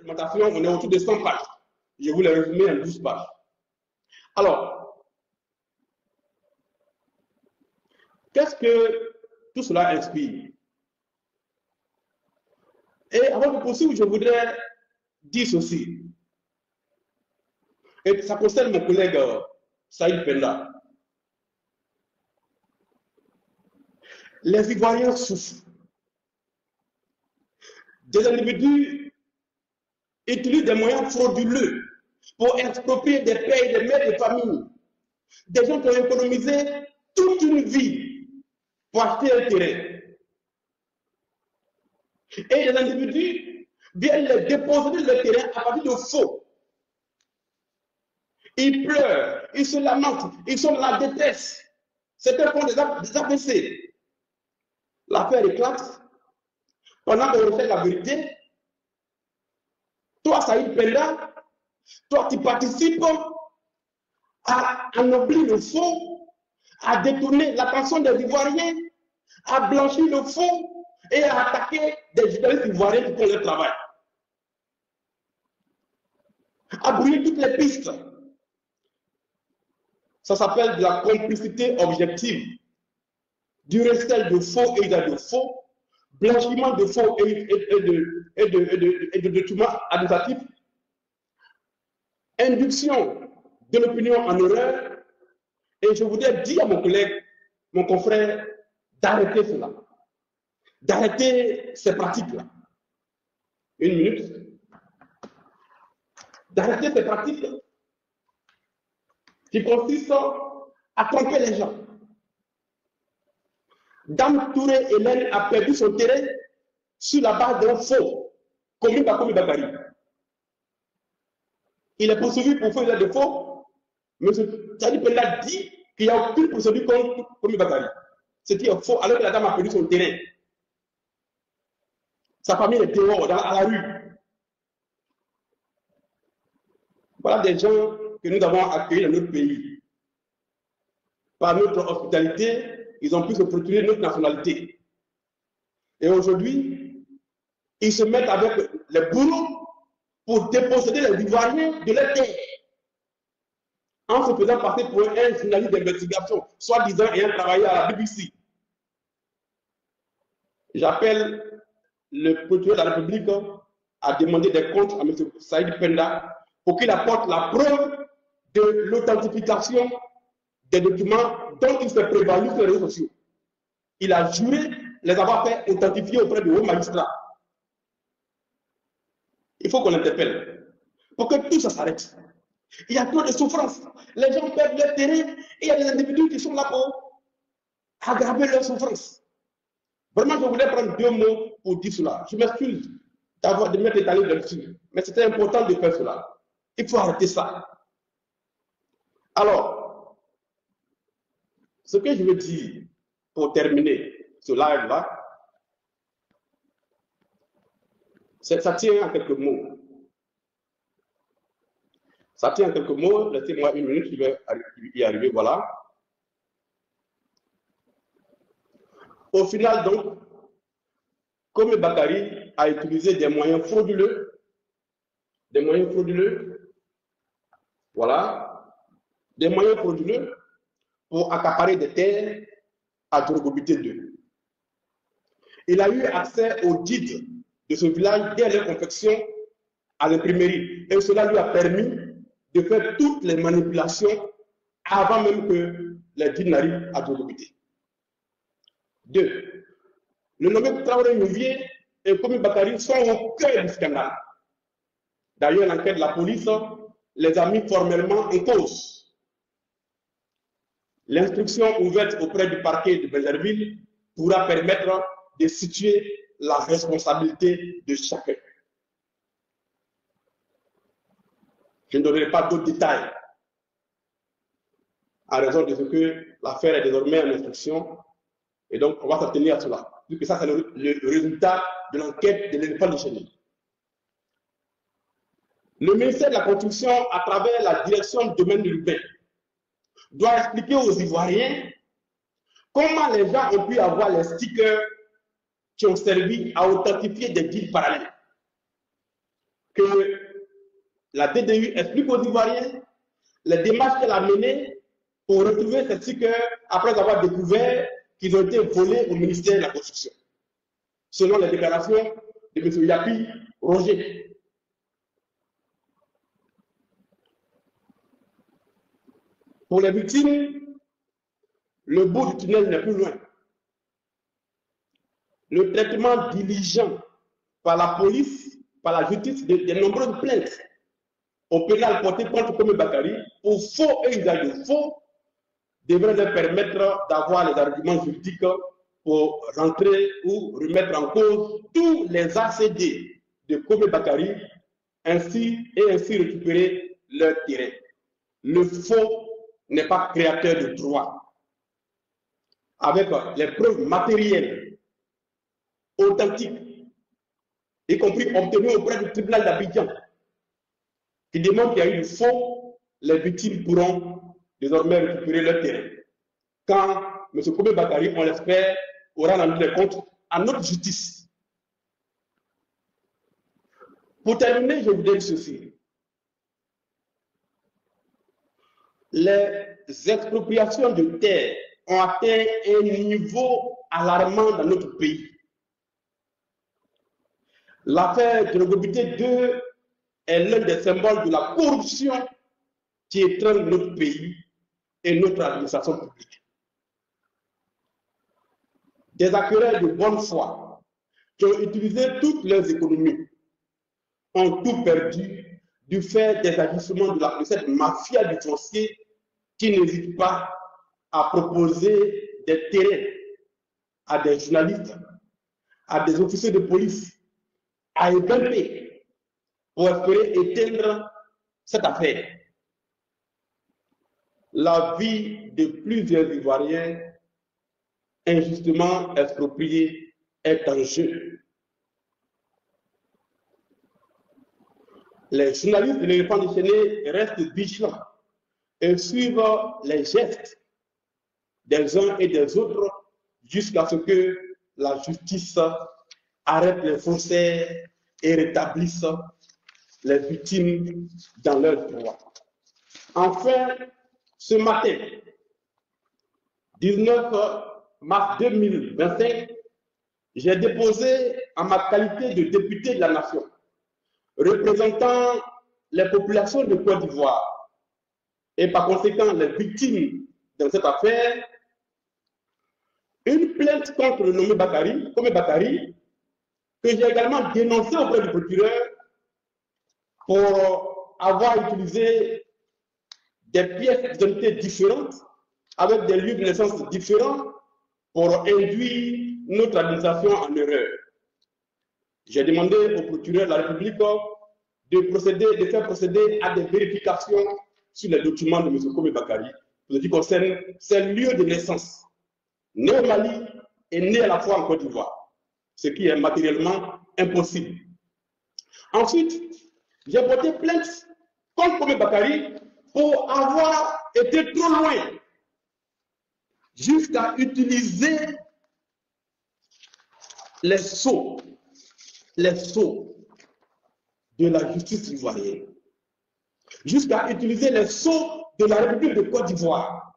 on est autour de 100 pages. Je vous les résumer en 12 pages. Alors, qu'est-ce que tout cela inspire? Et avant de poursuivre, je voudrais dire ceci. Et ça concerne mon collègue Saïd Penda. Les Ivoiriens souffrent. Des individus utilisent des moyens frauduleux pour exproprier des pères et des mères de famille. Des gens qui ont économisé toute une vie pour acheter un terrain. Et les individus viennent les déposer le terrain à partir de faux. Ils pleurent, ils se lamentent, ils sont dans la détresse. Certains font des AVC. L'affaire éclate. Pendant qu'on recherche la vérité, toi, Saïd Penda, toi, tu participes à ennoblir le faux, à détourner l'attention des Ivoiriens, à blanchir le faux et à attaquer des journalistes ivoiriens qui font leur travail. À brouiller toutes les pistes. Ça s'appelle de la complicité objective, du recel de faux et de faux, blanchiment de faux et de détournement administratif, induction de l'opinion en erreur. Et je voudrais dire à mon collègue, mon confrère, d'arrêter cela, d'arrêter ces pratiques-là. Une minute. D'arrêter ces pratiques qui consistent à tromper les gens. Dame Touré Hélène a perdu son terrain sur la base d'un faux, commis par Komi Bakari. Il est poursuivi pour faire de faux. M. Saïd Penda dit qu'il n'y a aucune procédure contre Komi Bakari. Ce qui est faux alors que la dame a perdu son terrain. Sa famille est dehors, à la rue. Voilà des gens que nous avons accueillis dans notre pays. Par notre hospitalité, ils ont pu se procurer notre nationalité. Et aujourd'hui, ils se mettent avec les bourreaux pour déposséder les Ivoiriens de leur terre. En se faisant passer pour un journaliste d'investigation, soi-disant ayant travaillé à la BBC. J'appelle le procureur de la République à demander des comptes à M. Saïd Penda pour qu'il apporte la preuve de l'authentification des documents dont il s'est prévalu sur les réseaux sociaux. Il a juré les avoir fait authentifier auprès de hauts magistrats. Il faut qu'on l'interpelle pour que tout ça s'arrête. Il y a trop de souffrance. Les gens perdent leur terrain et il y a des individus qui sont là pour aggraver leur souffrance. Vraiment, je voulais prendre 2 mots pour dire cela. Je m'excuse de m'être étalé là-dessus, mais c'était important de faire cela. Il faut arrêter ça. Alors, ce que je veux dire pour terminer ce live-là, ça tient en quelques mots. Ça tient en quelques mots. Laissez-moi une minute, je vais y arriver. Voilà. Au final, donc, Komi Bakari a utilisé des moyens frauduleux. Voilà. Des moyens frauduleux pour accaparer des terres à Drogobité 2. Il a eu accès au guide de ce village dès la confection à l'imprimerie. Et cela lui a permis de faire toutes les manipulations avant même que les guides n'arrivent à Drogobité. 2. Le nommé Traoré Nouvier et Komi Bakari sont au cœur du scandale. D'ailleurs, l'enquête de la police les a mis formellement en cause. L'instruction ouverte auprès du parquet de Bézerville pourra permettre de situer la responsabilité de chacun. Je ne donnerai pas d'autres détails à raison de ce que l'affaire est désormais en instruction et donc on va s'en tenir à cela. Puisque ça, c'est le résultat de l'enquête de l'éléphant déchaîné. Le ministère de la Construction, à travers la direction du domaine urbain, doit expliquer aux Ivoiriens comment les gens ont pu avoir les stickers qui ont servi à authentifier des guides parallèles. que la DDU explique aux Ivoiriens les démarches qu'elle a menées pour retrouver ces stickers après avoir découvert qu'ils ont été volés au ministère de la Construction, selon les déclarations de M. Yapi Roger. Pour les victimes, le bout du tunnel n'est plus loin. Le traitement diligent par la police, par la justice, des nombreuses plaintes au pénal porté contre Komé Bakary pour faux et usage de faux devrait leur permettre d'avoir les arguments juridiques pour rentrer ou remettre en cause tous les ACD de Komé Bakary ainsi récupérer leur terrain. Le faux n'est pas créateur de droit. Avec les preuves matérielles authentiques, y compris obtenues auprès du tribunal d'Abidjan, qui démontrent qu'il y a eu du faux, les victimes pourront désormais récupérer leur terrain. Quand M. Komé Bakary, on l'espère, aura rendu les comptes à notre justice. Pour terminer, je vous dis ceci. Les expropriations de terres ont atteint un niveau alarmant dans notre pays. L'affaire de Rogobité 2 est l'un des symboles de la corruption qui étreint notre pays et notre administration publique. Des acquéreurs de bonne foi qui ont utilisé toutes leurs économies ont tout perdu du fait des agissements de cette mafia du foncier qui n'hésite pas à proposer des terrains à des journalistes, à des officiers de police, à EBP pour espérer éteindre cette affaire. La vie de plusieurs Ivoiriens injustement expropriés est en jeu. Les journalistes de l'éléphant déchaîné restent vigilants et suivent les gestes des uns et des autres jusqu'à ce que la justice arrête les faussaires et rétablisse les victimes dans leurs droits. Enfin, ce matin, 19 mars 2025, j'ai déposé en ma qualité de député de la Nation, représentant les populations de Côte d'Ivoire et par conséquent les victimes dans cette affaire, une plainte contre le nommé Komé Bakary, que j'ai également dénoncé auprès du procureur pour avoir utilisé des pièces d'identité différentes avec des lieux de naissance différents pour induire notre administration en erreur. J'ai demandé au procureur de la République de faire procéder à des vérifications sur les documents de M. Komé Bakary, pour ce qui concerne ses lieux de naissance, né au Mali et né à la fois en Côte d'Ivoire, ce qui est matériellement impossible. Ensuite, j'ai porté plainte contre Komé Bakary pour avoir été trop loin jusqu'à utiliser les sceaux de la justice ivoirienne, jusqu'à utiliser les sceaux de la République de Côte d'Ivoire,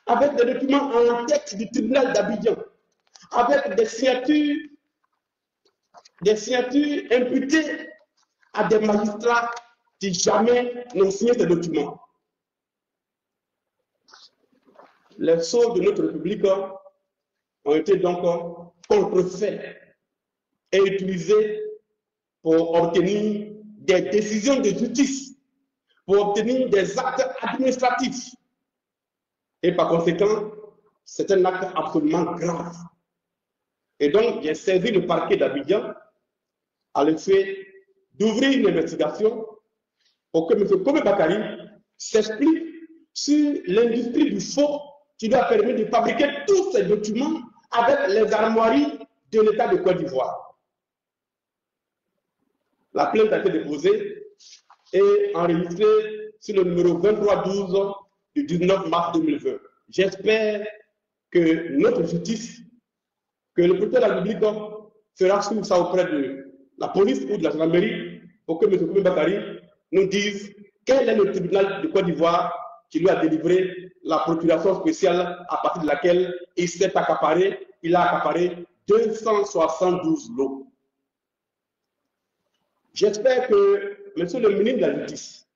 avec des documents en tête du tribunal d'Abidjan, avec des signatures imputées à des magistrats qui jamais n'ont signé ces documents. Les sceaux de notre République ont été donc contrefaits et utilisés pour obtenir des décisions de justice, pour obtenir des actes administratifs. Et par conséquent, c'est un acte absolument grave. Et donc, j'ai saisi le parquet d'Abidjan à l'effet d'ouvrir une investigation pour que M. Komé Bakary s'explique sur l'industrie du faux qui lui a permis de fabriquer tous ces documents avec les armoiries de l'État de Côte d'Ivoire. La plainte a été déposée et enregistrée sur le numéro 2312 du 19 mars 2020. J'espère que notre justice, que le procureur de la République fera suivre ça auprès de la police ou de la gendarmerie pour que M. Koumé Bakary nous dise quel est le tribunal de Côte d'Ivoire qui lui a délivré la procuration spéciale à partir de laquelle il s'est accaparé, il a accaparé 272 lots. J'espère que M. le ministre de la Justice,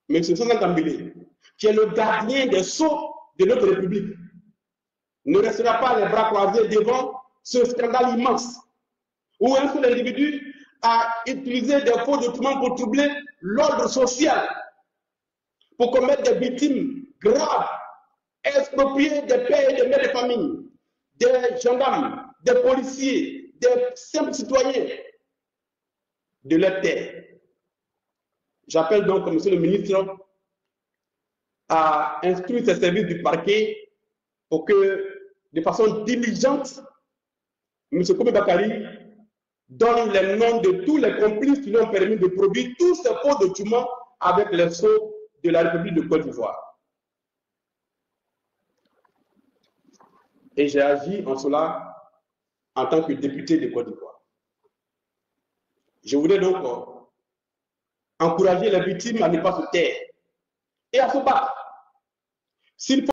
M. Sansan Kambélé, qui est le gardien des sceaux de notre République, ne restera pas les bras croisés devant ce scandale immense où un seul individu a utilisé des faux documents pour troubler l'ordre social, pour commettre des victimes graves, exproprier des pères et des mères de famille, des gendarmes, des policiers, des simples citoyens de leur terre. J'appelle donc M. le ministre à instruire ses services du parquet pour que, de façon diligente, M. Koumé Bakary donne les noms de tous les complices qui lui ont permis de produire tous ces faux documents avec les sceaux de la République de Côte d'Ivoire. Et j'ai agi en cela en tant que député de Côte d'Ivoire. Je voudrais donc encourager les victimes à ne pas se taire et à se battre. S'il faut